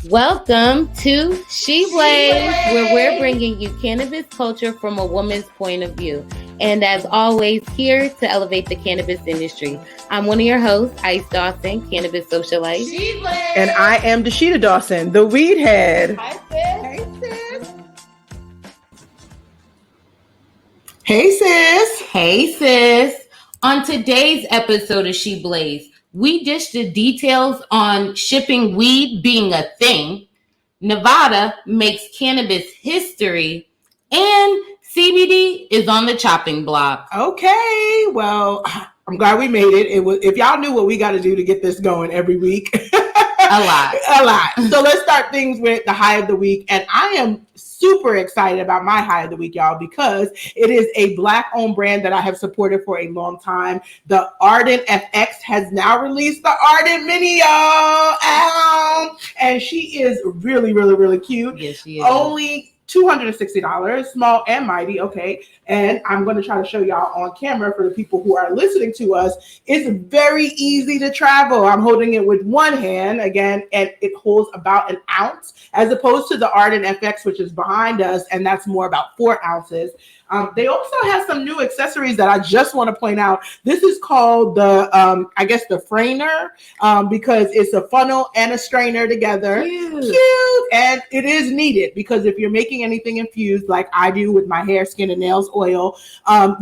Welcome to She Blaze, where we're bringing you cannabis culture from a woman's point of view. And as always, here to elevate the cannabis industry. I'm one of your hosts, Ice Dawson, Cannabis Socialite. She Blaze. And I am Dasheeda Dawson, the WeedHead. Hi, sis. Hey, sis. Hey, sis. On today's episode of She Blaze, we dish the details on shipping weed being a thing. Nevada makes cannabis history, and CBD is on the chopping block. Okay, well, I'm glad we made it. If y'all knew what we got to do to get this going every week. A lot. So let's start things with the high of the week. And I am super excited about my high of the week, y'all, because it is a Black-owned brand that I have supported for a long time. The Ardent FX has now released the Ardent Mini, y'all. And she is really, really, really cute. Yes, she is. Only $260, small and mighty, okay? And I'm going to try to show y'all on camera for the people who are listening to us. It's very easy to travel. I'm holding it with one hand, again, and it holds about an ounce, as opposed to the Ardent FX, which is behind us, and that's more about 4 ounces. They also have some new accessories that I just want to point out. This is called the, the Frainer, because it's a funnel and a strainer together. Cute. And it is needed because if you're making anything infused like I do with my hair, skin, and nails oil,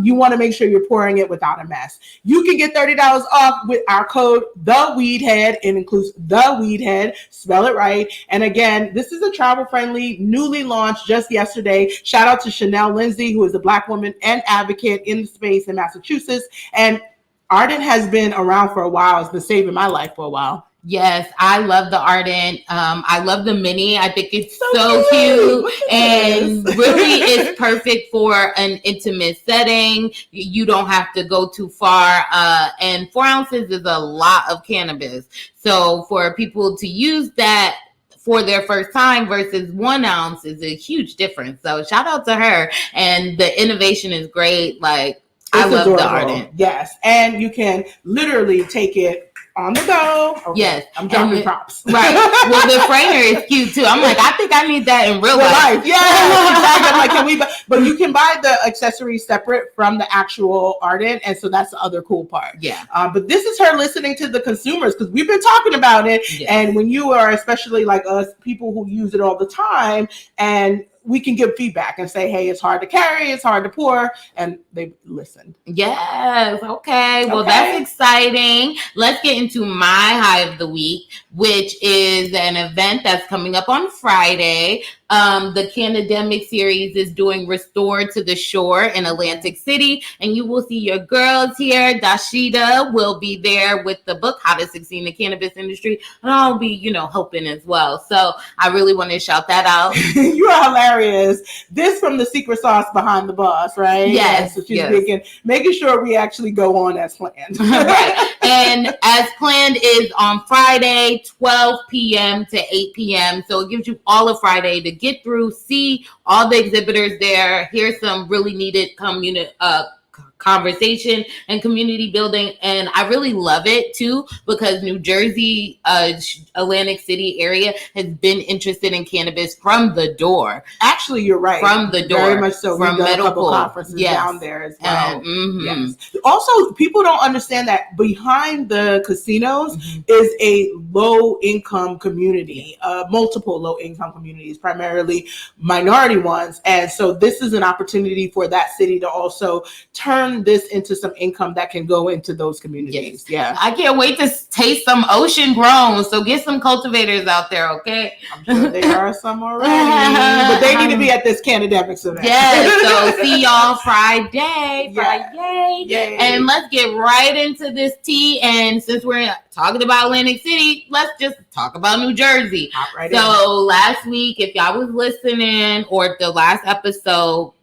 you want to make sure you're pouring it without a mess. You can get $30 off with our code, THEWEEDHEAD. It includes THEWEEDHEAD. Spell it right. And again, this is a travel-friendly, newly launched just yesterday. Shout out to Shanel, Lindsey, who is a Black woman and advocate in the space in Massachusetts. And Ardent has been around for a while. It's been saving my life for a while. Yes, I love the Ardent. I love the Mini. I think it's so cute. And really it's perfect for an intimate setting. You don't have to go too far. And 4 ounces is a lot of cannabis. So for people to use that for their first time versus 1 ounce is a huge difference. So shout out to her. And the innovation is great. Like, I love the Ardent. Yes. And you can literally take it on the go. Okay. Yes. I'm dropping props. Right. Well, the Frainer is cute too. I'm like, I think I need that in real life. Yeah. Exactly. I'm like, can we but you can buy the accessories separate from the actual Ardent. And so that's the other cool part. Yeah. But this is her listening to the consumers because we've been talking about it. Yes. And when you are, especially like us, people who use it all the time, and we can give feedback and say, hey, it's hard to carry, it's hard to pour, and they listened. Yes. Okay. Well, that's exciting. Let's get into my high of the week, which is an event that's coming up on Friday. The Cannademix series is doing Restored to the Shore in Atlantic City, and you will see your girls here. Dasheeda will be there with the book, How to Succeed in the Cannabis Industry, and I'll be, helping as well. So I really want to shout that out. You are hilarious. This from the secret sauce behind the boss, right? Yes. So she's making sure we actually go on as planned. Right. And as planned is on Friday, 12 p.m. to 8 p.m. So it gives you all of Friday to get through, see all the exhibitors there, hear some really needed conversation and community building. And I really love it too, because New Jersey, Atlantic City area has been interested in cannabis from the door. Actually, you're right. From the door. Very much so. From We've done a couple Pool. conferences down there as well. Yes. Also, people don't understand that behind the casinos is a low-income community, multiple low-income communities, primarily minority ones. And so this is an opportunity for that city to also turn this into some income that can go into those communities. Yes. Yeah. I can't wait to taste some ocean grown. So get some cultivators out there, okay? I'm sure there are some already, but they need to be at this Cannademix event. Yes. So see y'all Friday. Yay. And let's get right into this tea. And since we're talking about Atlantic City, let's just talk about New Jersey. Last week, if y'all was listening, or the last episode,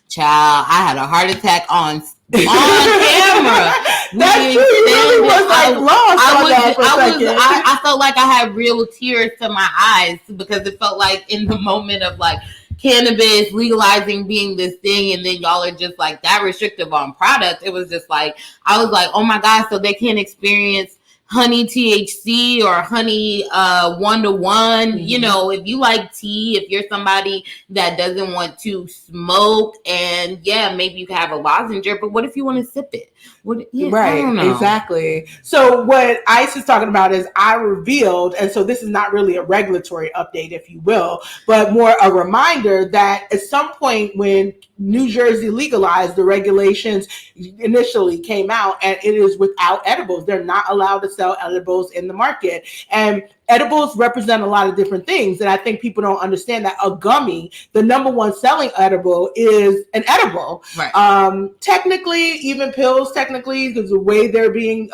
child, I had a heart attack on camera. That's true. You really was like lost. I felt like I had real tears to my eyes because it felt like in the moment of like cannabis legalizing being this thing, and then y'all are just like that restrictive on product. It was just like, I was like, oh my God, so they can't experience honey THC or honey 1-to-1. You know, if you like tea, if you're somebody that doesn't want to smoke, and maybe you can have a lozenge, but what if you want to sip it? Right, I don't know. Exactly. So what Ice is talking about is I revealed, and so this is not really a regulatory update, if you will, but more a reminder that at some point when New Jersey legalized, the regulations initially came out, and it is without edibles. They're not allowed to sell edibles in the market. And edibles represent a lot of different things. And I think people don't understand that a gummy, the number one selling edible, is an edible. Right. Technically, even pills, because the way they're being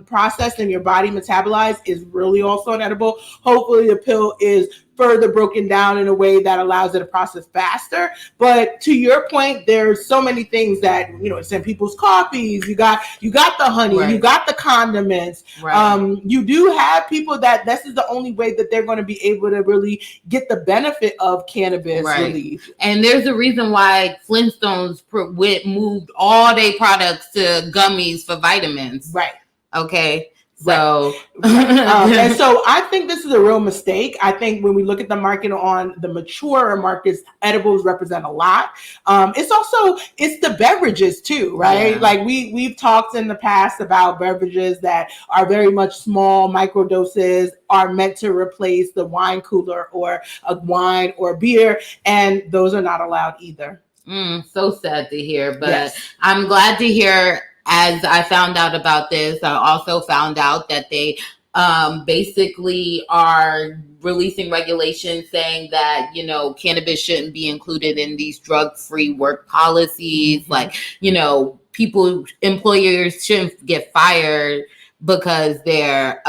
processed and your body metabolized is really also an edible. Hopefully the pill is further broken down in a way that allows it to process faster. But to your point, there's so many things that, you know, it's in people's coffees. You got the honey, right. You got the condiments. Right. You do have people that this is the only way that they're going to be able to really get the benefit of cannabis relief. And there's a reason why Flintstones moved all their products to gummies for vitamins. Right. Okay. So, and so I think this is a real mistake. I think when we look at the market on the mature markets, edibles represent a lot. It's the beverages too, right? Yeah. Like we've talked in the past about beverages that are very much small micro doses, are meant to replace the wine cooler or a wine or beer, and those are not allowed either. So sad to hear, but I'm glad to hear. As I found out about this, I also found out that they basically are releasing regulations saying that, you know, cannabis shouldn't be included in these drug-free work policies. Mm-hmm. Like, you know, employers shouldn't get fired because they're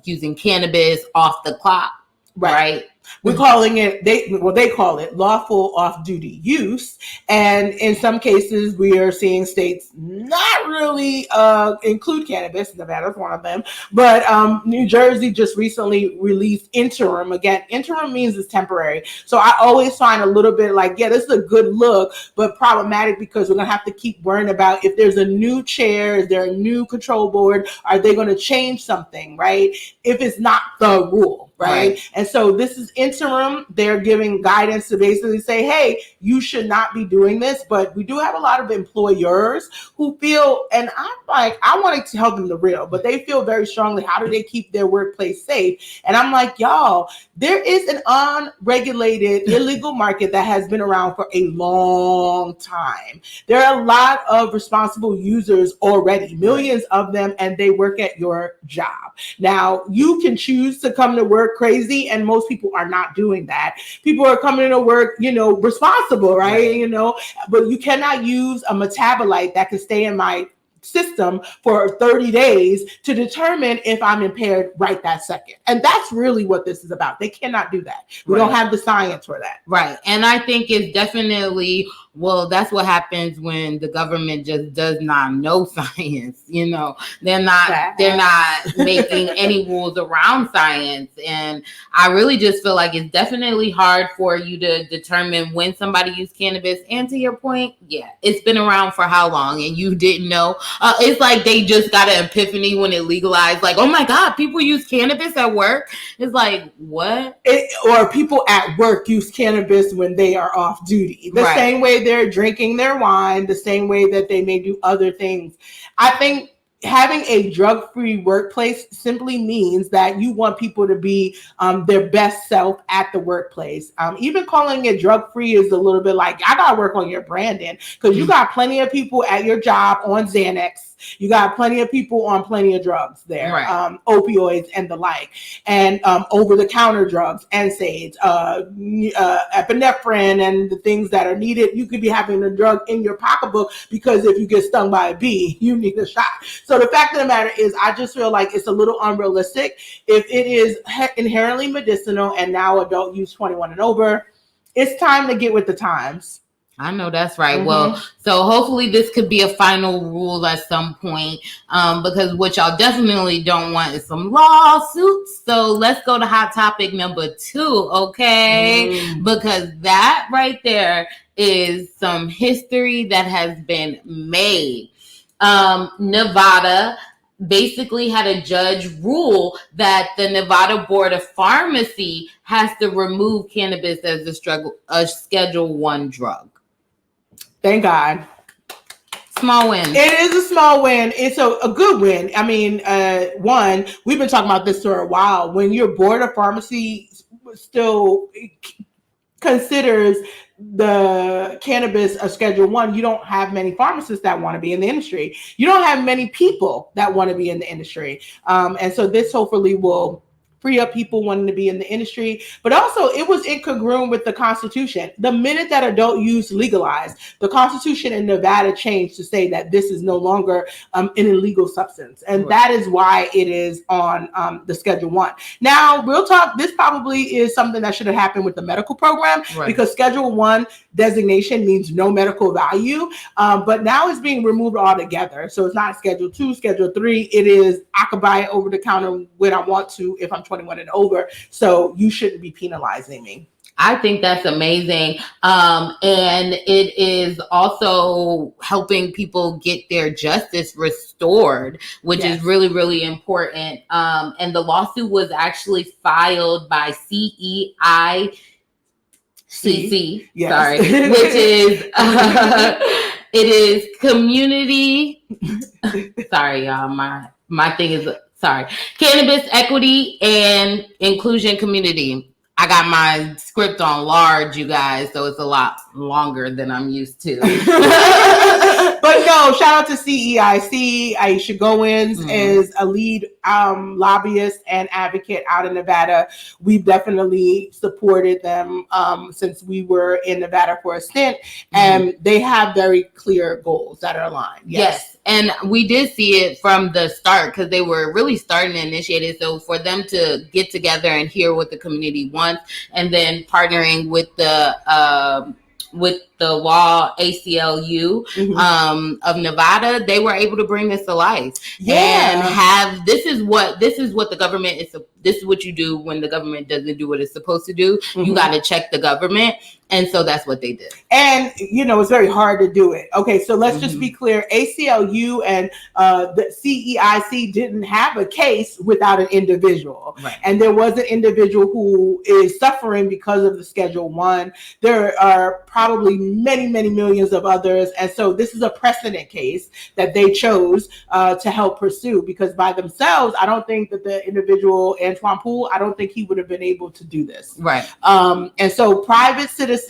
using cannabis off the clock, right? We're calling it, they call it lawful off-duty use. And in some cases, we are seeing states not really include cannabis. Nevada's one of them. But New Jersey just recently released interim. Again, interim means it's temporary. So I always find a little bit like, this is a good look, but problematic because we're going to have to keep worrying about if there's a new chair, is there a new control board? Are they going to change something, right? If it's not the rule. Right. And so this is interim. They're giving guidance to basically say, hey, you should not be doing this. But we do have a lot of employers who feel, and I'm like, I want to tell them the real, but they feel very strongly, how do they keep their workplace safe? And I'm like, y'all, there is an unregulated illegal market that has been around for a long time. There are a lot of responsible users already, millions of them, and they work at your job. Now, you can choose to come to work crazy, and most people are not doing that. People are coming to work, you know, responsible, right? You know, but you cannot use a metabolite that can stay in my system for 30 days to determine if I'm impaired right that second. And that's really what this is about. They cannot do that. We don't have the science for that. Right. And I think it's definitely, well, that's what happens when the government just does not know science. You know, they're not making any rules around science. And I really just feel like it's definitely hard for you to determine when somebody used cannabis. And to your point, it's been around for how long and you didn't know? It's like they just got an epiphany when it legalized. Like, oh my God, people use cannabis at work. It's like, what? Or people at work use cannabis when they are off duty. The same way they're drinking their wine, the same way that they may do other things. I think having a drug-free workplace simply means that you want people to be their best self at the workplace. Even calling it drug-free is a little bit like, I got to work on your branding, because you got plenty of people at your job on Xanax. You got plenty of people on plenty of drugs there, opioids and the like, and over-the-counter drugs, NSAIDs, epinephrine, and the things that are needed. You could be having a drug in your pocketbook because if you get stung by a bee, you need a shot. So the fact of the matter is, I just feel like it's a little unrealistic. If it is inherently medicinal and now adult use 21 and over, it's time to get with the times. I know that's right. Mm-hmm. Well, so hopefully this could be a final rule at some point, because what y'all definitely don't want is some lawsuits. So let's go to hot topic number 2, okay? Because that right there is some history that has been made. Nevada, basically had a judge rule that the Nevada Board of Pharmacy has to remove cannabis as a Schedule 1 drug. Thank God. Small win. It is a small win. It's a good win. I mean, one, we've been talking about this for a while. When your Board of Pharmacy still considers the cannabis a Schedule 1, you don't have many pharmacists that want to be in the industry. You don't have many people that want to be in the industry. And so this hopefully will free up people wanting to be in the industry, but also it was incongruent with the Constitution. The minute that adult use legalized, the Constitution in Nevada changed to say that this is no longer an illegal substance. And that is why it is on the Schedule 1. Now, real talk, this probably is something that should have happened with the medical program, because Schedule 1 designation means no medical value, but now it's being removed altogether. So it's not Schedule 2, Schedule 3. It is, I could buy it over the counter when I want to if I'm 21 and over, so you shouldn't be penalizing me. I think that's amazing. And it is also helping people get their justice restored, which is really, really important. And the lawsuit was actually filed by CEICC, sorry, which is, it is community, sorry, y'all, my thing is, sorry, Cannabis Equity and Inclusion Community. I got my script on large, you guys, so it's a lot longer than I'm used to. But no, shout out to CEIC. Aisha Goins is a lead lobbyist and advocate out in Nevada. We've definitely supported them since we were in Nevada for a stint, and they have very clear goals that are aligned. Yes. And we did see it from the start, because they were really starting to initiate it. So for them to get together and hear what the community wants, and then partnering with the law ACLU of Nevada, they were able to bring this to life. And have this is what the government is. This is what you do when the government doesn't do what it's supposed to do. You got to check the government. And so that's what they did. And, you know, it's very hard to do it. Okay, so let's just be clear. ACLU and the CEIC didn't have a case without an individual. And there was an individual who is suffering because of the Schedule 1. There are probably many, many millions of others. And so this is a precedent case that they chose to help pursue, because by themselves, I don't think that the individual, Antoine Poole, I don't think he would have been able to do this. And so private citizens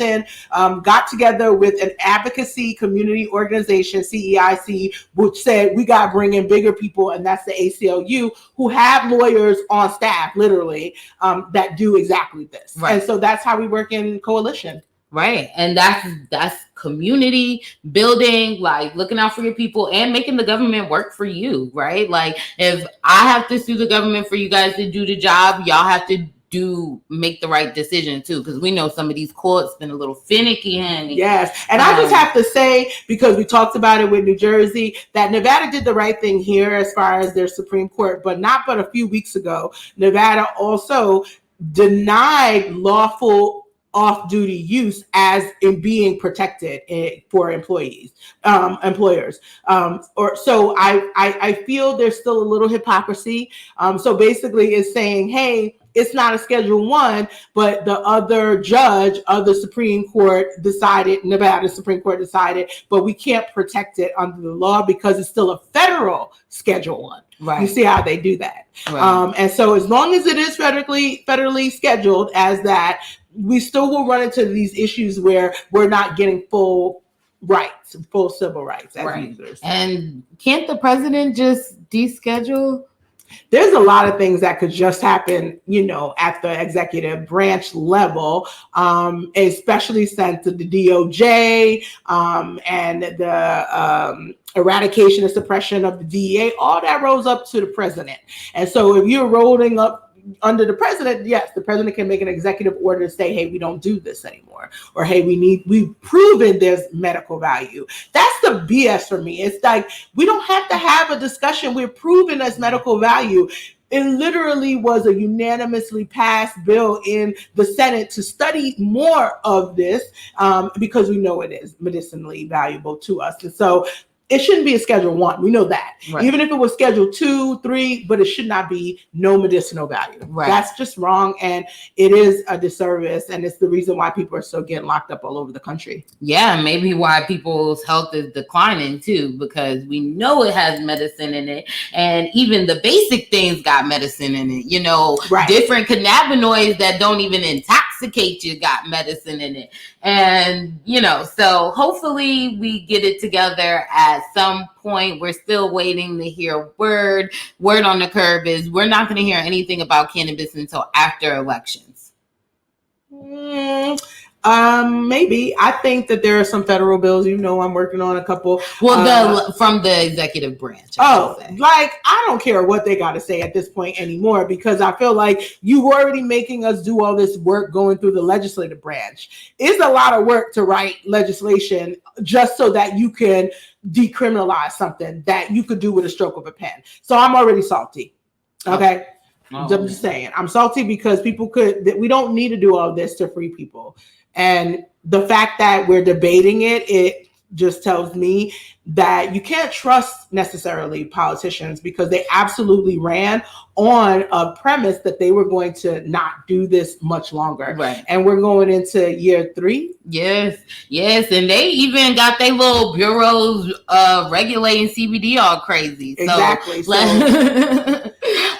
got together with an advocacy community organization, CEIC, which said we got to bring in bigger people, and that's the ACLU, who have lawyers on staff, literally, that do exactly this. And so that's how we work in coalition. And that's community building, like looking out for your people and making the government work for you, right? Like if I have to sue the government for you guys to do the job, y'all have to make the right decision too, because we know some of these courts been a little finicky, honey. And I just have to say, because we talked about it with New Jersey, that Nevada did the right thing here as far as their Supreme Court, but a few weeks ago, Nevada also denied lawful off-duty use as in being protected for employers. So I feel there's still a little hypocrisy. So basically it's saying, hey, it's not a Schedule 1, but the other judge of the Supreme Court decided, Nevada Supreme Court decided, but we can't protect it under the law because it's still a federal Schedule 1. You see how they do that. And so as long as it is federally scheduled as that, we still will run into these issues where we're not getting full rights, full civil rights as users. And can't the president just deschedule? There's a lot of things that could just happen, you know, at the executive branch level, especially since the DOJ and the eradication and suppression of the DEA, all that rolls up to the president. And so if you're rolling up under the president, yes, the president can make an executive order to say, hey, we don't do this anymore. Or, hey, we've proven there's medical value. That's the BS for me. It's like, we don't have to have a discussion. We're proving there's medical value. It literally was a unanimously passed bill in the Senate to study more of this because we know it is medicinally valuable to us. And so it shouldn't be a Schedule 1. We know that. Right. Even if it was Schedule 2, 3, but it should not be no medicinal value. Right. That's just wrong, and it is a disservice, and it's the reason why people are still getting locked up all over the country. Yeah, maybe why people's health is declining too, because we know it has medicine in it, and even the basic things got medicine in it. You know, right. Different cannabinoids that don't even intoxicate you got medicine in it. And, you know, so hopefully we get it together at some point. We're still waiting to hear word on the curb is we're not going to hear anything about cannabis until after elections. Maybe. I think that there are some federal bills. You know, I'm working on a couple. Well, from the executive branch. I don't care what they got to say at this point anymore, because I feel like you were already making us do all this work going through the legislative branch. It's a lot of work to write legislation just so that you can decriminalize something that you could do with a stroke of a pen. So I'm already salty. Okay. I'm just saying, I'm salty because we don't need to do all this to free people. And the fact that we're debating it just tells me that you can't trust necessarily politicians, because they absolutely ran on a premise that they were going to not do this much longer. Right. And we're going into year 3. Yes. And they even got their little bureaus regulating CBD all crazy. Exactly. So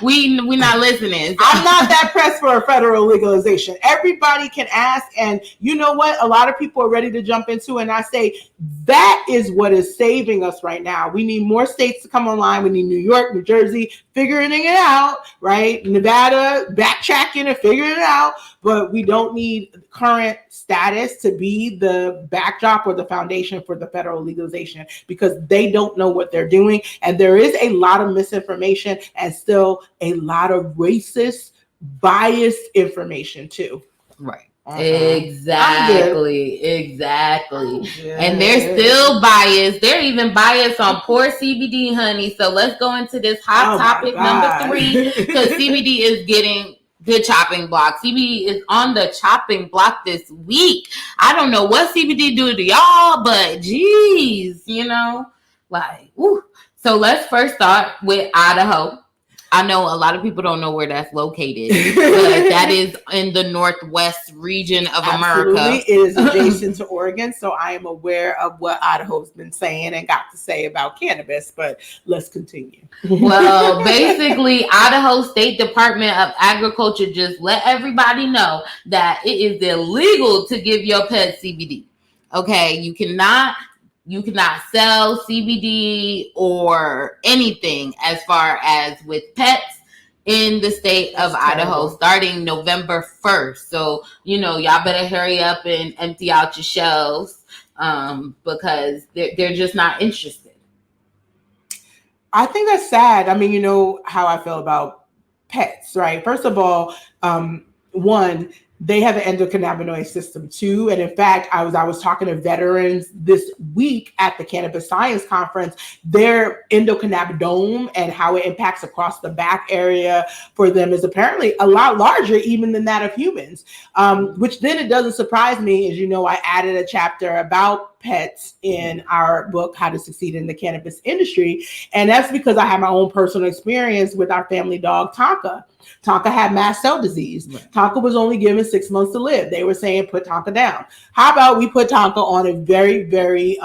we not listening. I'm not that pressed for a federal legalization. Everybody can ask, and you know what? A lot of people are ready to jump into it, and I say that is what is saving us right now. We need more states to come online. We need New York, New Jersey figuring it out, right? Nevada backtracking and figuring it out, but we don't need current status to be the backdrop or the foundation for the federal legalization, because they don't know what they're doing. And there is a lot of misinformation and still a lot of racist, biased information too. Right. Uh-huh. Exactly. And they're still biased. They're even biased on poor CBD, honey. So let's go into this hot topic number 3, because CBD is getting the chopping block. CBD is on the chopping block this week. I don't know what CBD do to y'all, but geez, you know, like, woo. So let's first start with Idaho. I know a lot of people don't know where that's located, but that is in the northwest region of America. It is adjacent to Oregon, so I am aware of what Idaho's been saying and got to say about cannabis, but let's continue. Well, basically, Idaho State Department of Agriculture just let everybody know that it is illegal to give your pet CBD. Okay, you cannot sell CBD or anything as far as with pets in the state of Idaho starting November 1st. So, you know, y'all better hurry up and empty out your shelves because they're just not interested. I think that's sad. I mean, you know how I feel about pets, right? First of all, one, they have an endocannabinoid system too. And in fact, I was talking to veterans this week at the Cannabis Science Conference, their endocannabinome and how it impacts across the back area for them is apparently a lot larger even than that of humans. Which then it doesn't surprise me, as you know, I added a chapter about pets in our book, How to Succeed in the Cannabis Industry. And that's because I have my own personal experience with our family dog, Tonka. Tonka had mast cell disease. Right. Tonka was only given 6 months to live. They were saying, put Tonka down. How about we put Tonka on a very, very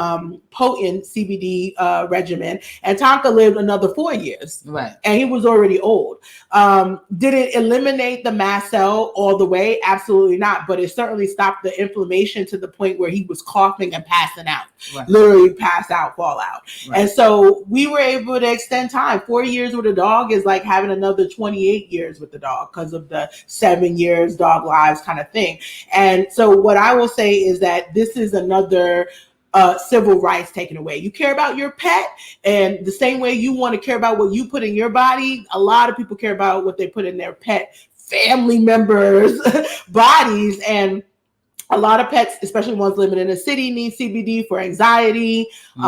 potent CBD regimen, and Tonka lived another 4 years. Right. And he was already old. Did it eliminate the mast cell all the way? Absolutely not. But it certainly stopped the inflammation to the point where he was coughing and passing out. Right. Literally pass out, fall out. Right. And so we were able to extend time. 4 years with a dog is like having another 28 years with the dog because of the 7 years dog lives kind of thing. And so what I will say is that this is another civil rights taken away. You care about your pet, and the same way you want to care about what you put in your body, a lot of people care about what they put in their pet family members' bodies. And a lot of pets, especially ones living in a city, need CBD for anxiety. You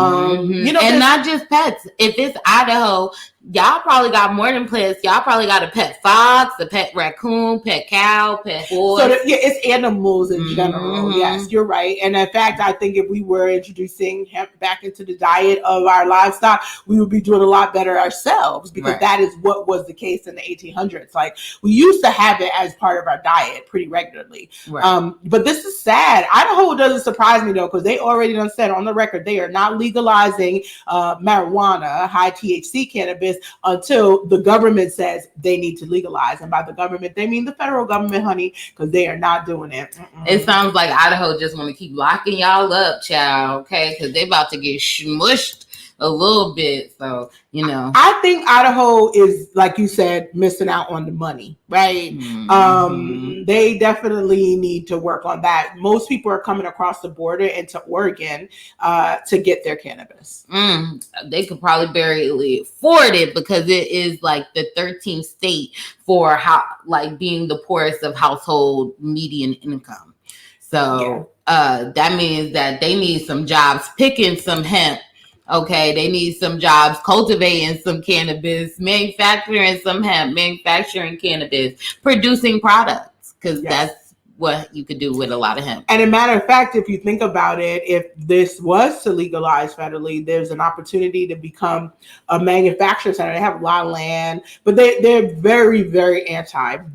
know, and not just pets. If it's Idaho, y'all probably got more than plants. Y'all probably got a pet fox, a pet raccoon, pet cow, pet horse. So it's animals in general. Yes, you're right. And in fact, I think if we were introducing hemp back into the diet of our livestock, we would be doing a lot better ourselves, because that is what was the case in the 1800s. Like, we used to have it as part of our diet pretty regularly. But this is sad. Idaho doesn't surprise me though, because they already done said on the record they are not legalizing marijuana, high THC cannabis, until the government says they need to legalize. And by the government, they mean the federal government, honey, because they are not doing it. It sounds like Idaho just want to keep locking y'all up, child, okay? Because they about to get smushed a little bit. So, you know. I think Idaho is, like you said, missing out on the money, right? They definitely need to work on that. Most people are coming across the border into Oregon to get their cannabis. They could probably barely afford it, because it is like the 13th state for how, like, being the poorest of household median income. So that means that they need some jobs picking some hemp. Okay, they need some jobs cultivating some cannabis, manufacturing some hemp, manufacturing cannabis, producing products, because that's what you could do with a lot of hemp. And a matter of fact, if you think about it, if this was to legalize federally, there's an opportunity to become a manufacturing center. They have a lot of land, but they're very, very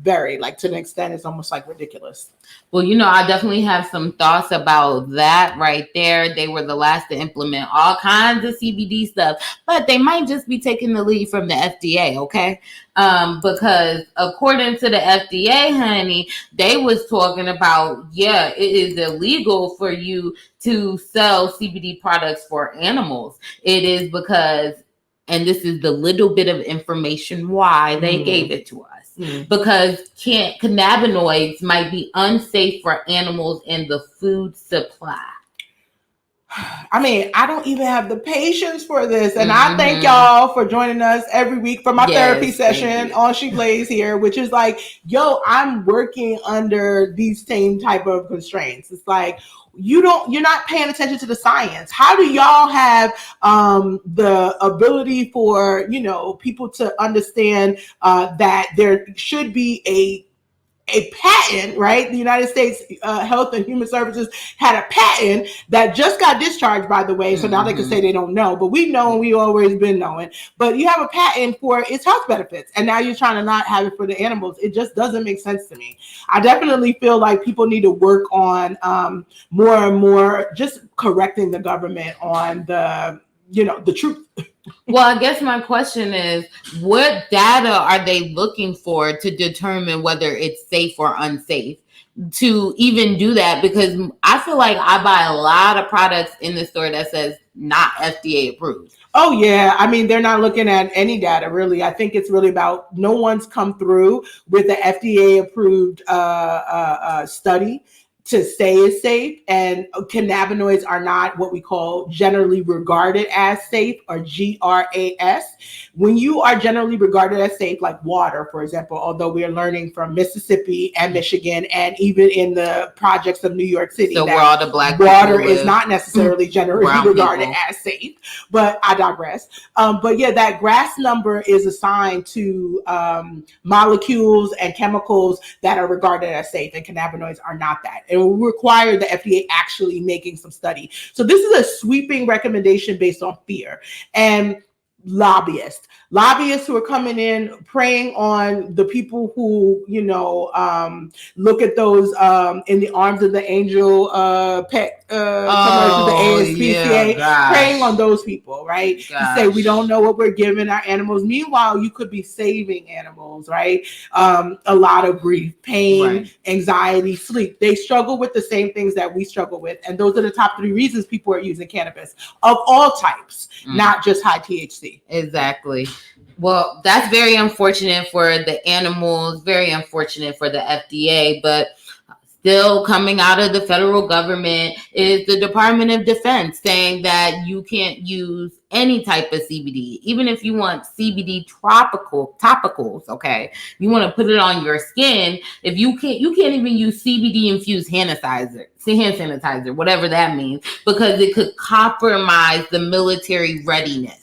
very, like, to an extent it's almost like ridiculous. Well, you know, I definitely have some thoughts about that right there. They were the last to implement all kinds of CBD stuff, but they might just be taking the lead from the FDA, okay? Because according to the FDA, honey, they was talking about, it is illegal for you to sell CBD products for animals. It is because, and this is the little bit of information why they gave it to us. Because cannabinoids might be unsafe for animals in the food supply. I mean, I don't even have the patience for this. And I thank y'all for joining us every week for my therapy session on She Blaze here, which is like, I'm working under these same type of constraints. It's like, you're not paying attention to the science. How do y'all have the ability for, people to understand that there should be a patent, right? The United States Health and Human Services had a patent that just got discharged, by the way. So now they can say they don't know, but we know, and we always been knowing. But you have a patent for its health benefits, and now you're trying to not have it for the animals. It just doesn't make sense to me. I definitely feel like people need to work on more and more just correcting the government on the truth. Well, I guess my question is, what data are they looking for to determine whether it's safe or unsafe to even do that? Because I feel like I buy a lot of products in the store that says not FDA approved. Oh, yeah. I mean, they're not looking at any data, really. I think it's really about no one's come through with the FDA approved study to say it's safe, and cannabinoids are not what we call generally regarded as safe, or GRAS. When you are generally regarded as safe, like water, for example, although we are learning from Mississippi and Michigan, and even in the projects of New York City, so where all the black water is not necessarily generally regarded as safe, but I digress. But yeah, that GRAS number is assigned to molecules and chemicals that are regarded as safe, and cannabinoids are not that. It will require the FDA actually making some study. So this is a sweeping recommendation based on fear. And lobbyists who are coming in preying on the people who look at those in the arms of the angel pet commercial, the ASPCA, preying on those people, right? To say we don't know what we're giving our animals. Meanwhile, you could be saving animals, right? A lot of grief, pain, anxiety, sleep. They struggle with the same things that we struggle with, and those are the top 3 reasons people are using cannabis of all types, not just high THC. Exactly. Well, that's very unfortunate for the animals, very unfortunate for the FDA, but still coming out of the federal government is the Department of Defense saying that you can't use any type of CBD, even if you want CBD topicals, okay? You want to put it on your skin. If you can't even use CBD infused hand sanitizer, whatever that means, because it could compromise the military readiness.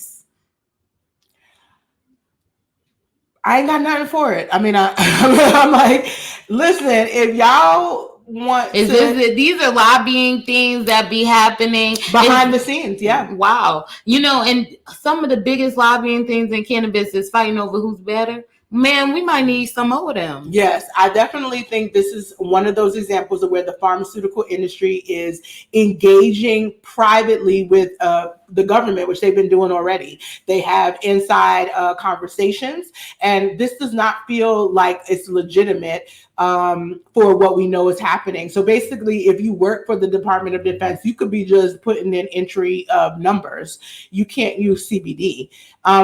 I ain't got nothing for it. I mean, I'm like, listen, if y'all want these are lobbying things that be happening behind the scenes, yeah. Wow. And some of the biggest lobbying things in cannabis is fighting over who's better. Man, we might need some more of them. Yes, I definitely think this is one of those examples of where the pharmaceutical industry is engaging privately with the government, which they've been doing already. They have inside conversations, and this does not feel like it's legitimate for what we know is happening. So basically, if you work for the Department of Defense, you could be just putting in entry of numbers. You can't use CBD,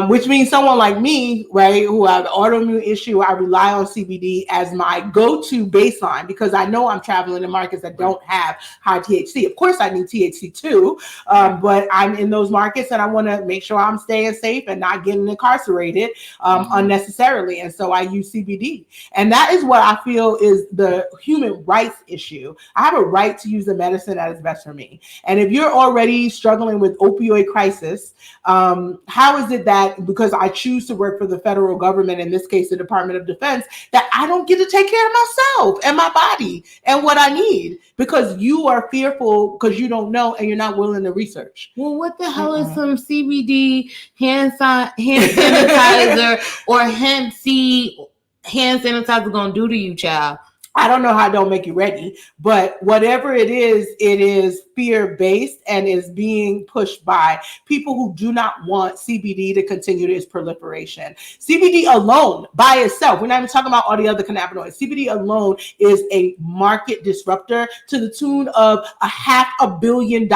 which means someone like me, right, who have an autoimmune issue, I rely on CBD as my go-to baseline because I know I'm traveling in markets that don't have high THC. Of course, I need THC too, but I'm in those markets and I want to make sure I'm staying safe and not getting incarcerated unnecessarily. And so I use CBD. And that is what I feel is the human rights issue. I have a right to use the medicine that is best for me. And if you're already struggling with opioid crisis, how is it that because I choose to work for the federal government, in this case, the Department of Defense, that I don't get to take care of myself and my body and what I need because you are fearful because you don't know and you're not willing to research? Well, what the hell is some CBD hand sanitizer or hemp seed hand sanitizer gonna do to you, child? I don't know how it don't make you ready, but whatever it is fear-based and is being pushed by people who do not want CBD to continue its proliferation. CBD alone, by itself, we're not even talking about all the other cannabinoids. CBD alone is a market disruptor to the tune of $500 million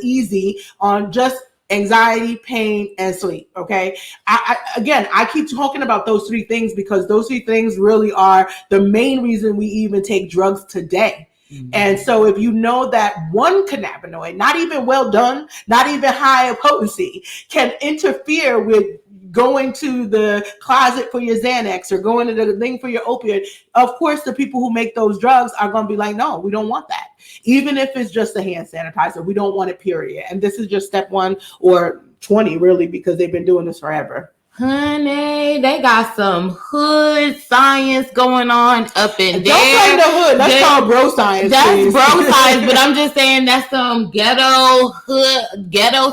easy on just anxiety, pain, and sleep. Okay. I keep talking about those three things because those three things really are the main reason we even take drugs today. Mm-hmm. And so if you know that one cannabinoid, not even well done, not even high of potency, can interfere with going to the closet for your Xanax or going to the thing for your opioid, of course, the people who make those drugs are going to be like, no, we don't want that. Even if it's just a hand sanitizer, we don't want it, period. And this is just step 1 or 20, really, because they've been doing this forever. Honey, they got some hood science going on up in there. Don't claim the hood. That's called bro science. That's bro science, but I'm just saying that's some ghetto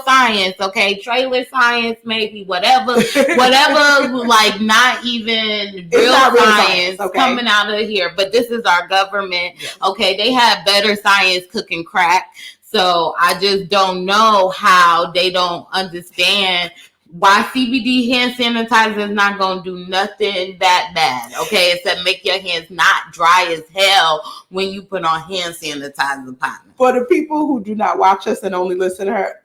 science, okay? Trailer science, maybe, whatever, like not even real science okay? Coming out of here. But this is our government, okay? They have better science cooking crack. So I just don't know how they don't understand why CBD hand sanitizer is not going to do nothing that bad, okay? Except make your hands not dry as hell when you put on hand sanitizer, partner. For the people who do not watch us and only listen to her,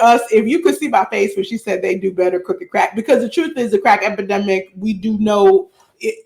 us, if you could see my face when she said they do better cooking crack, because the truth is the crack epidemic, we do know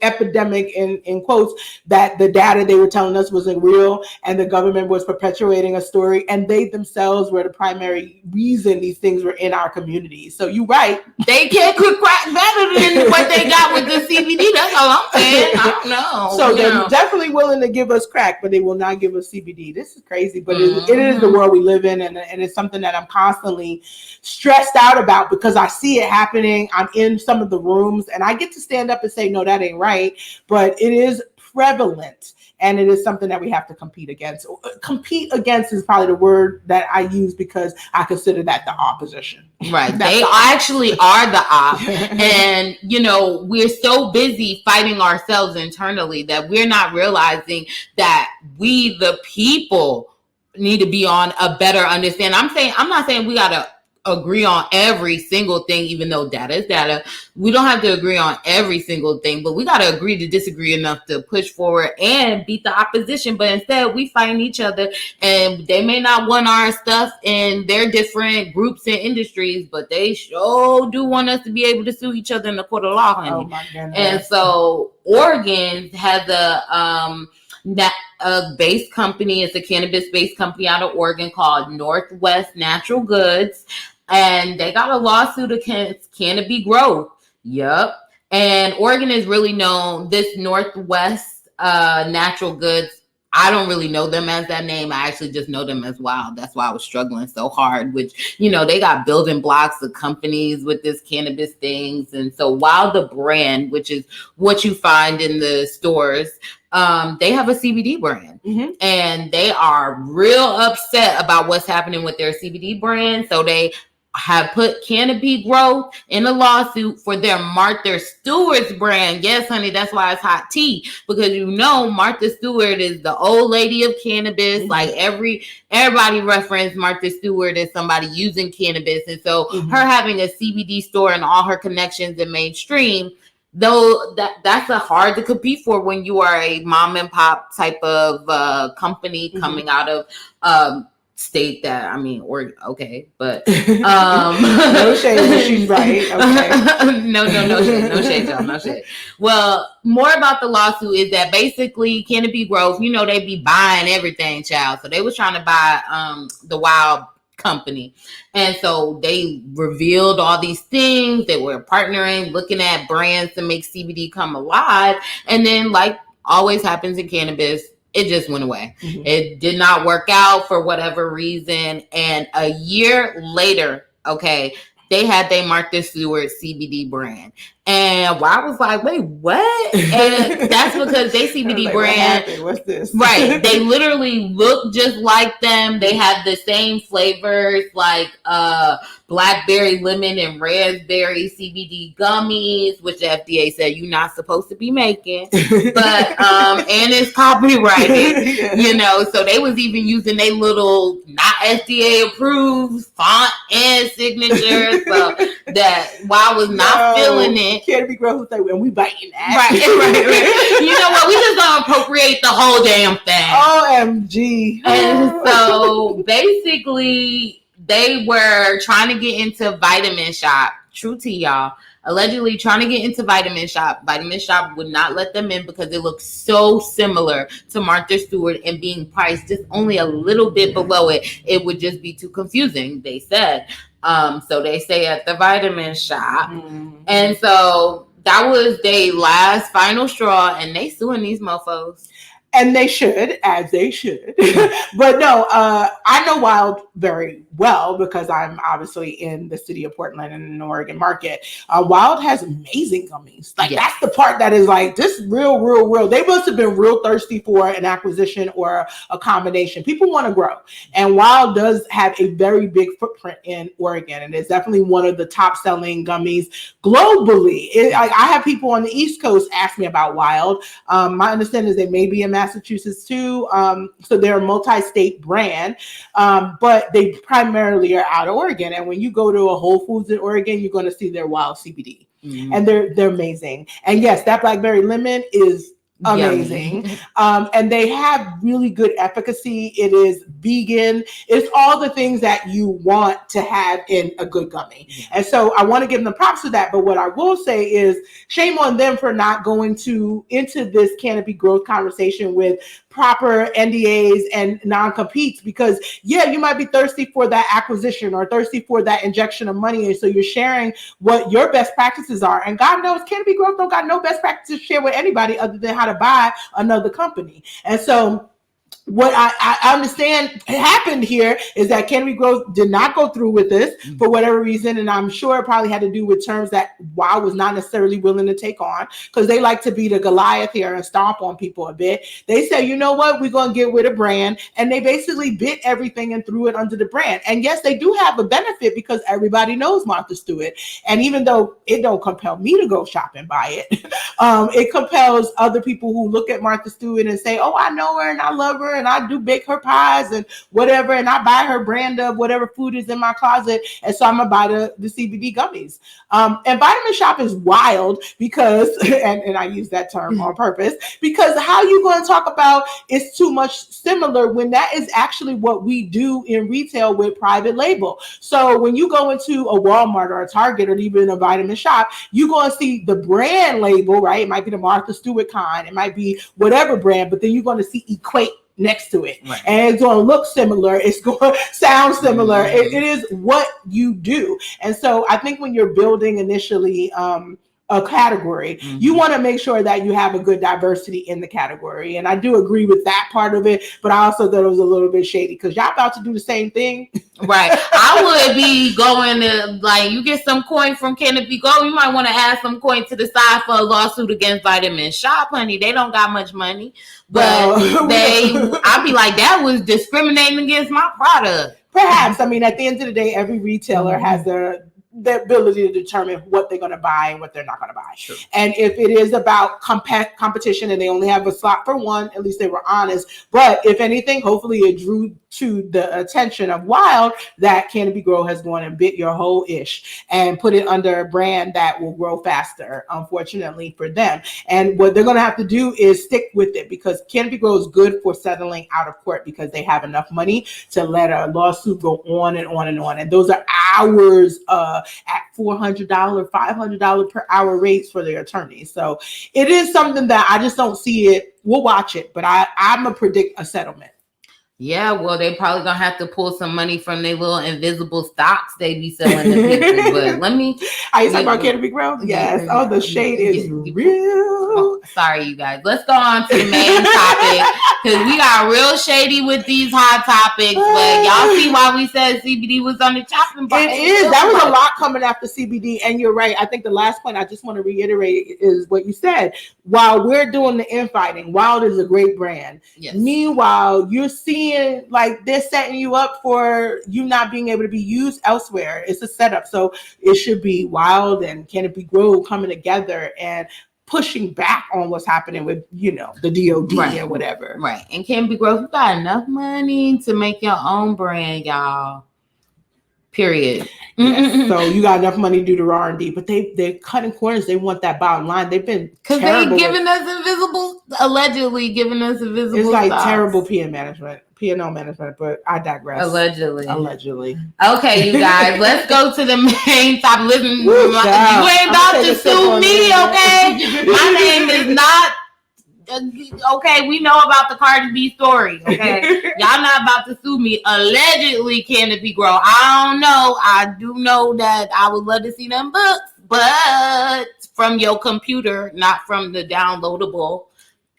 epidemic in quotes that the data they were telling us wasn't real and the government was perpetuating a story and they themselves were the primary reason these things were in our communities. So you're right, they can't cook crack better than what they got with the CBD. That's all I'm saying. I don't know. So they're definitely willing to give us crack, but they will not give us CBD. This is crazy, but it is the world we live in, and it's something that I'm constantly stressed out about because I see it happening. I'm in some of the rooms and I get to stand up and say, no, that ain't right, but it is prevalent and it is something that we have to compete against. Compete against is probably the word that I use because I consider that the opposition. Right. They actually are the op. And, we're so busy fighting ourselves internally that we're not realizing that we, the people, need to be on a better understanding. I'm not saying we got to agree on every single thing, even though data is data. We don't have to agree on every single thing, but we got to agree to disagree enough to push forward and beat the opposition. But instead, we fight each other, and they may not want our stuff in their different groups and industries, but they sure do want us to be able to sue each other in the court of law, honey. Oh my goodness. And so Oregon has a base company. It's a cannabis-based company out of Oregon called Northwest Natural Goods. And they got a lawsuit against cannabis growth. Yep. And Oregon is really known, this Northwest Natural Goods I don't really know them as that name. I actually just know them as Wild. That's why I was struggling so hard, which, you know, they got building blocks of companies with this cannabis things. And so Wild, the brand, which is what you find in the stores, they have a CBD brand, and they are real upset about what's happening with their CBD brand. So they have put Canopy Growth in a lawsuit for their Martha Stewart's brand. Yes, honey, that's why it's hot tea, because you know Martha Stewart is the old lady of cannabis. Like everybody reference Martha Stewart as somebody using cannabis, and so her having a CBD store and all her connections in mainstream, though that's a hard to compete for when you are a mom and pop type of company coming out of state that, I mean, or okay, but no shade when she's right. Okay. no shade, y'all, no shade. Well, more about the lawsuit is that basically Canopy Growth, you know, they be buying everything, child. So they was trying to buy the Wild company, and so they revealed all these things. They were partnering, looking at brands to make CBD come alive, and then, like always happens in cannabis, it just went away. It did not work out for whatever reason. And a year later, okay, they had their Martha Stewart CBD brand. And I was like, wait, what? And that's because they CBD like, brand. What's this? Right. They literally look just like them. They have the same flavors, like blackberry, lemon, and raspberry CBD gummies, which the FDA said you're not supposed to be making. But and it's copyrighted, you know. So they was even using their little not FDA approved font and signature. So that Wild was not feeling it. Canopy Growth was like, and we biting that. Right. You know what? We just gonna appropriate the whole damn thing. OMG. And so basically, they were trying to get into Vitamin Shop. True tea, y'all. Allegedly trying to get into Vitamin Shop. Vitamin Shop would not let them in because it looked so similar to Martha Stewart, and being priced just only a little bit below it, it would just be too confusing, they said. So they say at the Vitamin Shop. And so that was their last final straw, and they suing these mofos. And they should, as they should. But no, I know Wild very well because I'm obviously in the city of Portland and in the Oregon market. Wild has amazing gummies. Like that's the part that is like just real. They must have been real thirsty for an acquisition or a combination. People want to grow. And Wild does have a very big footprint in Oregon. And it's definitely one of the top selling gummies globally. I have people on the East Coast ask me about Wild. My understanding is they may be in Massachusetts too. So they're a multi-state brand, but they primarily are out of Oregon. And when you go to a Whole Foods in Oregon, you're going to see their Wild CBD. And they're amazing. And yes, that blackberry lemon is amazing. And they have really good efficacy. It is vegan. It's all the things that you want to have in a good gummy. And so I want to give them props to that. But what I will say is shame on them for not going into this Canopy Growth conversation with proper NDAs and non-competes, because you might be thirsty for that acquisition or thirsty for that injection of money. And so you're sharing what your best practices are. And God knows Canopy Growth don't got no best practices to share with anybody other than how to buy another company. And so what I understand happened here is that Canopy Growth did not go through with this for whatever reason. And I'm sure it probably had to do with terms that Wild was not necessarily willing to take on, because they like to be the Goliath here and stomp on people a bit. They said, you know what, we're going to get with a brand. And they basically bit everything and threw it under the brand. And yes, they do have a benefit because everybody knows Martha Stewart. And even though it don't compel me to go shop and buy it, it compels other people who look at Martha Stewart and say, oh, I know her and I love her, and I do bake her pies and whatever, and I buy her brand of whatever food is in my closet, and so I'm gonna buy the CBD gummies. And Vitamin Shop is wild because, and I use that term on purpose, because how you going to talk about it's too much similar when that is actually what we do in retail with private label. So when you go into a Walmart or a Target or even a Vitamin Shop, you're going to see the brand label, right? It might be the Martha Stewart kind, it might be whatever brand, but then you're going to see Equate next to it, right. And it's going to look similar, it's going to sound similar. It is what you do. And so I think when you're building initially a category, you want to make sure that you have a good diversity in the category. And I do agree with that part of it, but I also thought it was a little bit shady because y'all about to do the same thing. Right. I would be going to, like, you get some coin from Cannabis Go, you might want to add some coin to the side for a lawsuit against Vitamin Shop, honey. They don't got much money, but I'd be like, that was discriminating against my product. Perhaps. I mean, at the end of the day, every retailer has the ability to determine what they're going to buy and what they're not going to buy. Sure. And if it is about competition and they only have a slot for one, at least they were honest. But if anything, hopefully it drew to the attention of Wild that Cannabis Grow has gone and bit your whole ish and put it under a brand that will grow faster, unfortunately for them. And what they're going to have to do is stick with it, because Cannabis Grow is good for settling out of court because they have enough money to let a lawsuit go on and on and on. And those are hours at $400, $500 per hour rates for their attorneys. So it is something that I just don't see it. We'll watch it, but I'm going to predict a settlement. Yeah, well, they probably gonna have to pull some money from their little invisible stocks they be selling to people. But let me. Are you talking about Cannabis Grow? Yes. Oh, the shade is real. Oh, sorry, you guys. Let's go on to the main topic because we got real shady with these hot topics. But y'all see why we said CBD was on the chopping block. It is. That was a lot coming after CBD, and you're right. I think the last point I just want to reiterate is what you said. While we're doing the infighting, Wild is a great brand. Yes. Meanwhile, you're seeing like they're setting you up for you not being able to be used elsewhere. It's a setup. So it should be Wild and Cannabis Grow coming together and pushing back on what's happening with, the DOD and whatever. Right. And Cannabis Grow, you got enough money to make your own brand, y'all. Period. Yes. So you got enough money to do the R&D, but they're cutting corners. They want that bottom line. They've been because they allegedly giving us invisible. It's like stocks. Terrible P&L management, but I digress. Allegedly. Okay, you guys, let's go to the main topic. Listen, you ain't about to sue me, okay? My name is not. Okay, we know about the Cardi B story. Okay, y'all not about to sue me. Allegedly, Cannabis Grow. I don't know. I do know that I would love to see them books, but from your computer, not from the downloadable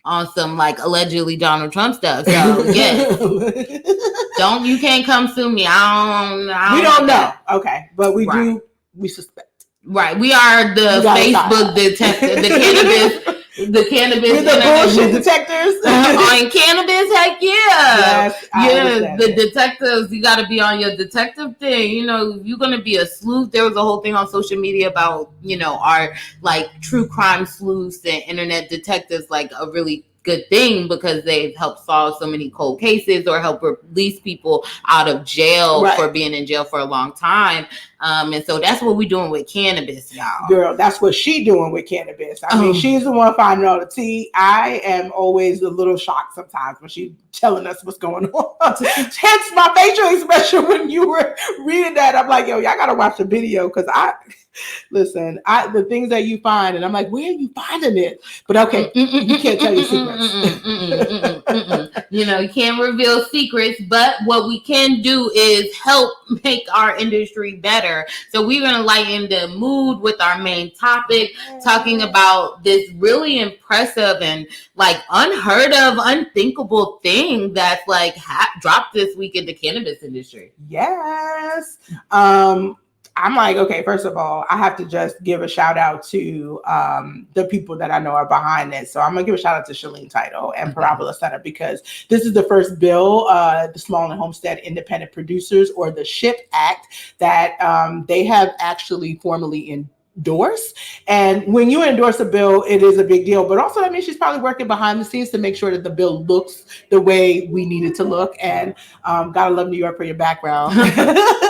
on some like allegedly Donald Trump stuff. So yes, you can't come sue me. We don't know. Okay, but we do. We suspect. Right, we are the Facebook detective, the cannabis. The cannabis, with the bullshit detectors on cannabis, heck yeah, yes, the detectives. You got to be on your detective thing. You're gonna be a sleuth. There was a whole thing on social media about our like true crime sleuths and internet detectives, like a really good thing because they've helped solve so many cold cases or help release people out of jail for being in jail for a long time. And so that's what we're doing with cannabis, y'all. Girl, that's what she doing with cannabis. I mean, she's the one finding all the tea. I am always a little shocked sometimes when she's telling us what's going on. Hence my facial expression when you were reading that. I'm like, yo, y'all got to watch the video because the things that you find, and I'm like, where are you finding it? But okay, you can't tell your secrets. You can't reveal secrets, but what we can do is help make our industry better. So we're going to lighten the mood with our main topic, talking about this really impressive and like unheard of, unthinkable thing that's like dropped this week in the cannabis industry. Yes. I'm like, okay, first of all, I have to just give a shout out to the people that I know are behind this. So I'm going to give a shout out to Shanel Title and Parabola Center because this is the first bill, the Small and Homestead Independent Producers, or the SHIP Act, that they have actually formally endorse. And when you endorse a bill, it is a big deal. But also, that means she's probably working behind the scenes to make sure that the bill looks the way we need it to look. And gotta love New York for your background.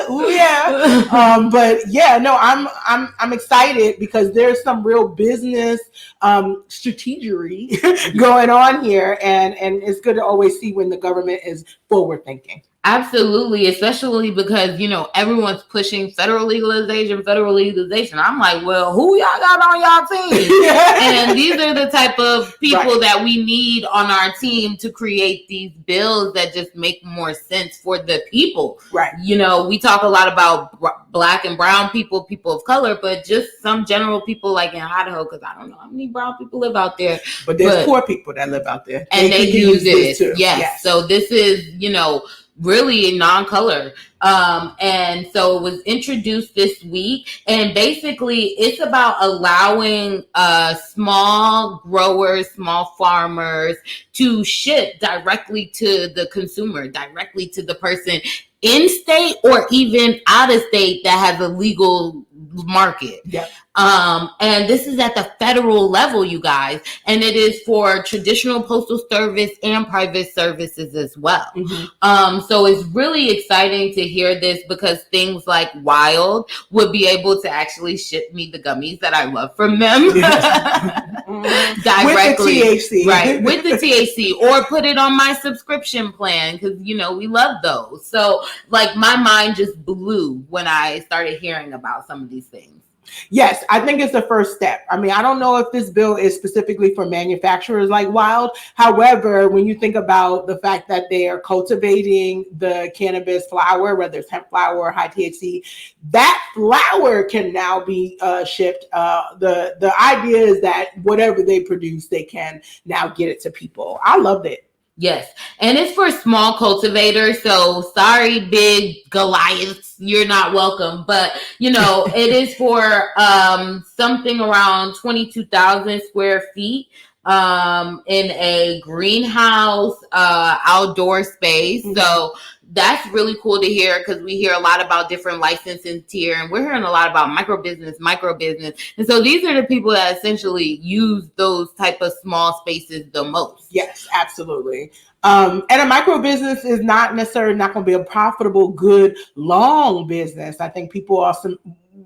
Ooh, yeah. But yeah, no, I'm excited because there's some real business strategery going on here, and it's good to always see when the government is forward thinking. Absolutely, especially because, everyone's pushing federal legalization. I'm like, well, who y'all got on y'all team? And these are the type of people that we need on our team to create these bills that just make more sense for the people. Right. We talk a lot about Black and brown people of color, but just some general people like in Idaho, because I don't know how many brown people live out there. But there's poor people that live out there. And they use it too. Yes. So this is, really non-color. And so it was introduced this week, and basically it's about allowing small growers, small farmers to ship directly to the consumer, directly to the person in state or even out of state that has a legal market. Yep. And this is at the federal level, you guys, and it is for traditional postal service and private services as well. Mm-hmm. So it's really exciting to hear this because things like Wild would be able to actually ship me the gummies that I love from them directly, with the THC, right? With the THC, or put it on my subscription plan because we love those. So like my mind just blew when I started hearing about some of these things. Yes, I think it's the first step. I mean, I don't know if this bill is specifically for manufacturers like Wild. However, when you think about the fact that they are cultivating the cannabis flower, whether it's hemp flower or high THC, that flower can now be shipped. The idea is that whatever they produce, they can now get it to people. I loved it. Yes. And it's for small cultivators. So sorry, big Goliaths, you're not welcome. But, it is for something around 22,000 square feet in a greenhouse, outdoor space. Mm-hmm. So that's really cool to hear because we hear a lot about different licenses here, and we're hearing a lot about micro business. And so these are the people that essentially use those type of small spaces the most. Yes, absolutely. And a micro business is not necessarily not going to be a profitable, good, long business. I think people also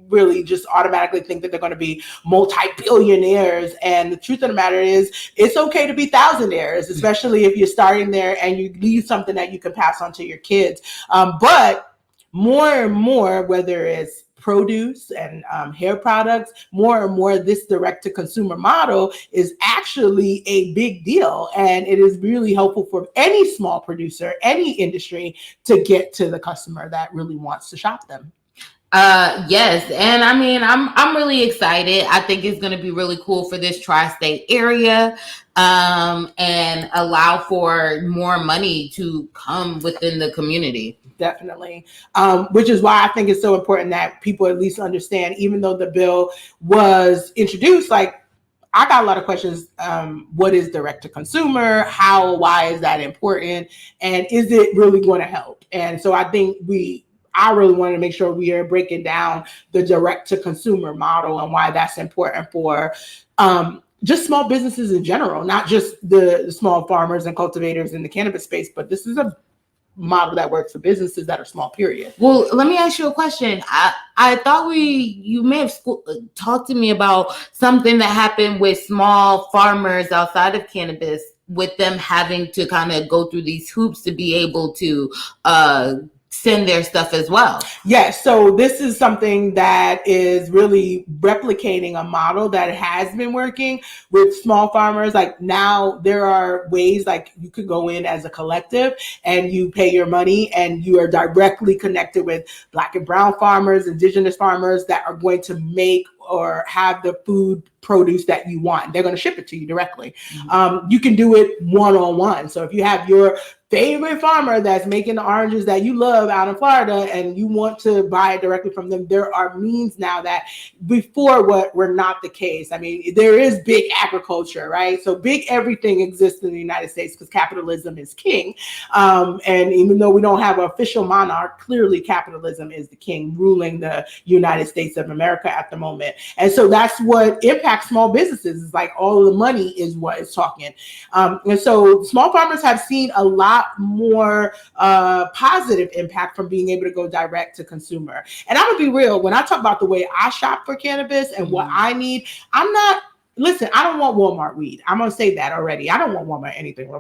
really just automatically think that they're going to be multi-billionaires. And the truth of the matter is it's okay to be thousandaires, especially if you're starting there and you leave something that you can pass on to your kids. But more and more, whether it's produce and hair products, more and more this direct-to-consumer model is actually a big deal. And it is really helpful for any small producer, any industry to get to the customer that really wants to shop them. Yes. And I mean, I'm really excited. I think it's going to be really cool for this tri-state area, and allow for more money to come within the community. Definitely. Which is why I think it's so important that people at least understand, even though the bill was introduced, like I got a lot of questions. What is direct to consumer? Why is that important? And is it really going to help? And so I think I really wanted to make sure we are breaking down the direct to consumer model and why that's important for just small businesses in general, not just the small farmers and cultivators in the cannabis space, but this is a model that works for businesses that are small, period. Well, let me ask you a question. I thought you may have talked to me about something that happened with small farmers outside of cannabis, with them having to kind of go through these hoops to be able to send their stuff as well. Yes. So this is something that is really replicating a model that has been working with small farmers. Like now there are ways like you could go in as a collective and you pay your money and you are directly connected with Black and brown farmers, indigenous farmers that are going to make or have the food produce that you want. They're going to ship it to you directly. Mm-hmm. You can do it one-on-one. So if you have your favorite farmer that's making the oranges that you love out in Florida and you want to buy it directly from them, there are means now that before what were not the case. I mean, there is big agriculture, right? So big everything exists in the United States because capitalism is king. And even though we don't have an official monarch, clearly capitalism is the king ruling the United States of America at the moment. And so that's what impacts small businesses. Is like all of the money is what is talking. And so small farmers have seen a lot more positive impact from being able to go direct to consumer. And I'm gonna be real, when I talk about the way I shop for cannabis and what I need, I'm not listen, I don't want Walmart weed. I'm going to say that already. I don't want Walmart anything.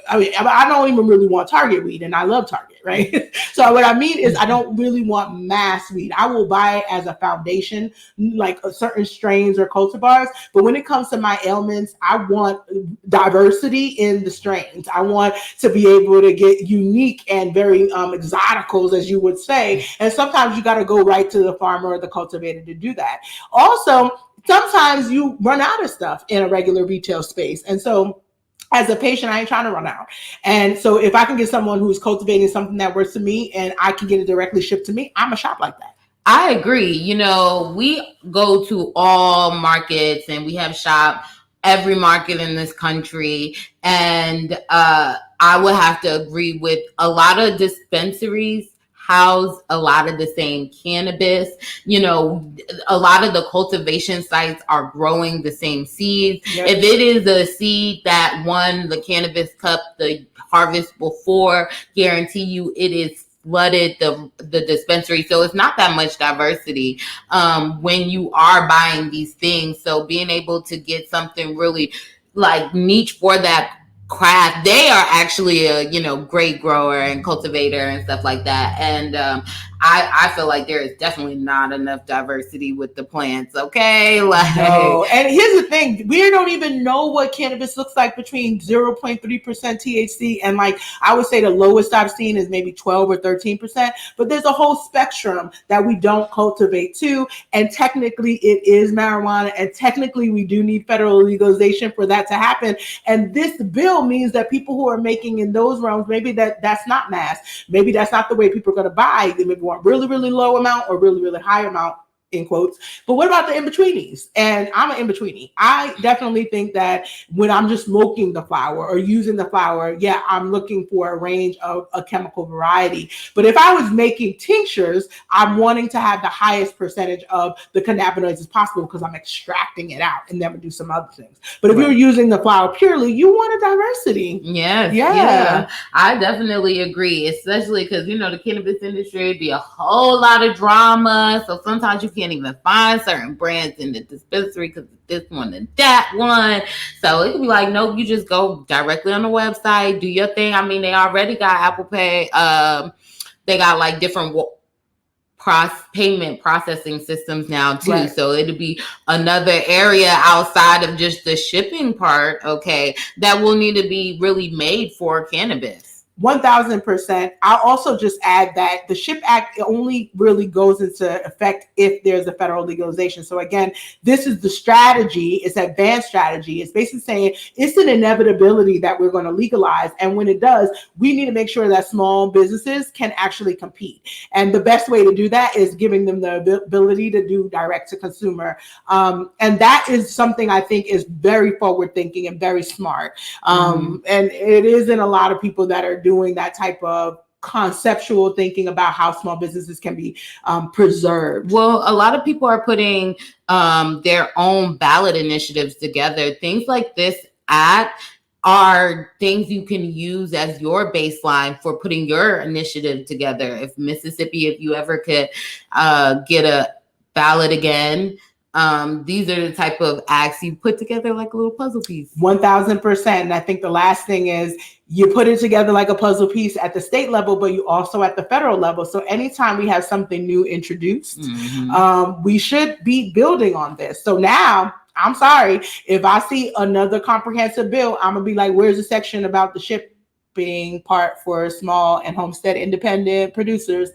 I mean, I don't even really want Target weed, and I love Target, right? So what I mean is I don't really want mass weed. I will buy it as a foundation, like certain strains or cultivars. But when it comes to my ailments, I want diversity in the strains. I want to be able to get unique and very exoticals, as you would say. And sometimes you got to go right to the farmer or the cultivator to do that. Also, sometimes you run out of stuff in a regular retail space. And so as a patient, I ain't trying to run out. And so if I can get someone who's cultivating something that works for me and I can get it directly shipped to me, I'm a shop like that. I agree. You know, we go to all markets and we have shop every market in this country. And I would have to agree with a lot of dispensaries house a lot of the same cannabis. You know, a lot of the cultivation sites are growing the same seeds. Yep. If it is a seed that won the Cannabis Cup the harvest before, guarantee you it is flooded the dispensary. So it's not that much diversity when you are buying these things. So being able to get something really like niche for that craft, they are actually a great grower and cultivator and stuff like that. And I feel like there is definitely not enough diversity with the plants. Okay, like no. And here's the thing: we don't even know what cannabis looks like between 0.3% THC and, like, I would say the lowest I've seen is maybe 12 or 13%. But there's a whole spectrum that we don't cultivate too. And technically, it is marijuana, and technically, we do need federal legalization for that to happen. And this bill means that people who are making in those realms, maybe that's not mass. Maybe that's not the way people are going to buy. They maybe want really, really low amount or really, really high amount, in quotes. But what about the in-betweenies? And I'm an in-betweenie. I definitely think that when I'm just smoking the flower or using the flower, yeah, I'm looking for a range of a chemical variety. But if I was making tinctures, I'm wanting to have the highest percentage of the cannabinoids as possible because I'm extracting it out and then do some other things. But if you're using the flower purely, you want a diversity. Yes, yeah. I definitely agree, especially because, the cannabis industry be a whole lot of drama. So sometimes you can't even find certain brands in the dispensary because this one and that one. So it could be like, nope, you just go directly on the website, do your thing. I mean, they already got Apple Pay. They got like different payment processing systems now too. Right. So it'll be another area outside of just the shipping part, okay, that will need to be really made for cannabis. 1000%. I'll also just add that the SHIP Act only really goes into effect if there's a federal legalization. So again, this is the strategy. It's advanced strategy. It's basically saying it's an inevitability that we're going to legalize. And when it does, we need to make sure that small businesses can actually compete. And the best way to do that is giving them the ability to do direct to consumer. And that is something I think is very forward thinking and very smart. And it isn't a lot of people that are doing that type of conceptual thinking about how small businesses can be preserved. Well, a lot of people are putting their own ballot initiatives together. Things like this act are things you can use as your baseline for putting your initiative together. If Mississippi, if you ever could get a ballot again, these are the type of acts you put together like a little puzzle piece. 1000%. And I think the last thing is you put it together like a puzzle piece at the state level, but you also at the federal level. So anytime we have something new introduced, we should be building on this. So now, I'm sorry, if I see another comprehensive bill, I'm gonna be like, where's the section about the shipping part for small and homestead independent producers?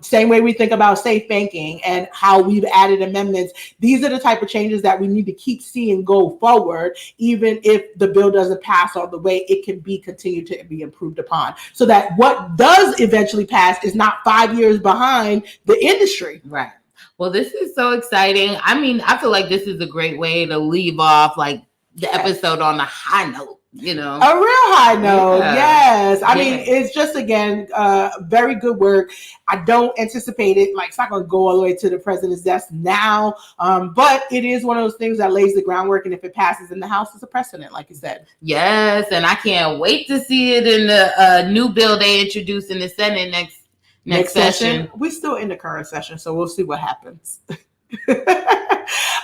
Same way we think about safe banking and how we've added amendments. These are the type of changes that we need to keep seeing go forward. Even if the bill doesn't pass all the way, it can be continued to be improved upon so that what does eventually pass is not 5 years behind the industry. Right. Well, this is so exciting. I mean, I feel like this is a great way to leave off like the episode on a high note. A real high note. Yes. I mean, it's just, again, very good work. I don't anticipate it. Like, it's not going to go all the way to the president's desk now. But it is one of those things that lays the groundwork. And if it passes in the House, it's a precedent, like you said. Yes. And I can't wait to see it in the new bill they introduce in the Senate next session. We're still in the current session, so we'll see what happens.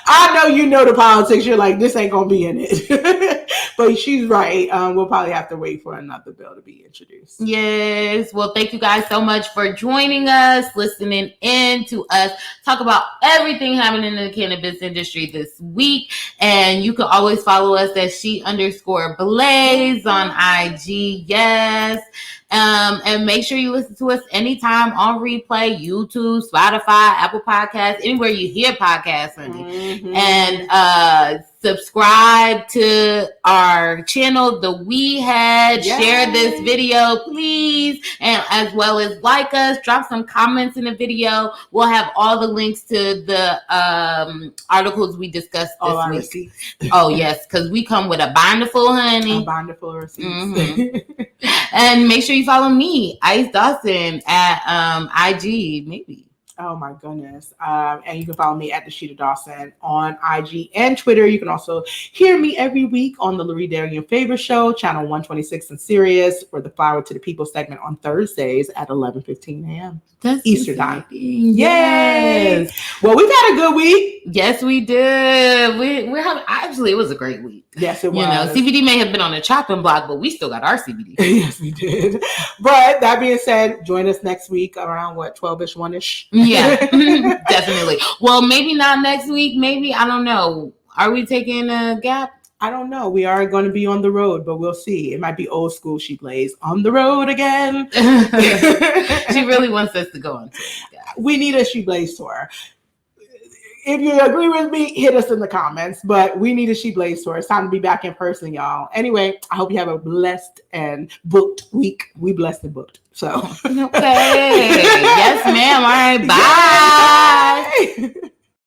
I know you know the politics. You're like, this ain't gonna be in it. But she's right. We'll probably have to wait for another bill to be introduced. Yes. Well, thank you guys so much for joining us, listening in to us talk about everything happening in the cannabis industry this week. And you can always follow us at she_Blaze on IG. Yes. And make sure you listen to us anytime on replay, YouTube, Spotify, Apple Podcasts, anywhere you hear podcasts, honey. Mm-hmm. And subscribe to our channel, The WeedHead. Yes. Share this video, please. And as well as like us, drop some comments in the video. We'll have all the links to the articles we discussed this week. Receipts. Oh, yes, because we come with a binder full, honey. A binder full of receipts. Mm-hmm. And make sure you follow me, Ice Dawson, at IG, maybe. Oh my goodness. And you can follow me at Dasheeda Dawson on IG and Twitter. You can also hear me every week on the Loree Darian Favor Show, channel 126 in Sirius, for the Flower to the People segment on Thursdays at 11:15 a.m. That's Eastern time. Yes. Well, we've had a good week. Yes, we did. We have actually, it was a great week. Yes, it was. You know, CBD may have been on the chopping block, but we still got our CBD. Yes, we did. But that being said, join us next week around 12-ish, 1-ish. Yeah, definitely. Well, maybe not next week. Maybe, I don't know. Are we taking a gap? I don't know. We are going to be on the road, but we'll see. It might be old school. She plays on the road again. She really wants us to go on tour. We need a She Blaze tour. If you agree with me, hit us in the comments. But we need a She Blaze tour. It's time to be back in person, y'all. Anyway, I hope you have a blessed and booked week. We blessed and booked. So Okay. Yes, ma'am. All right. Bye. Bye.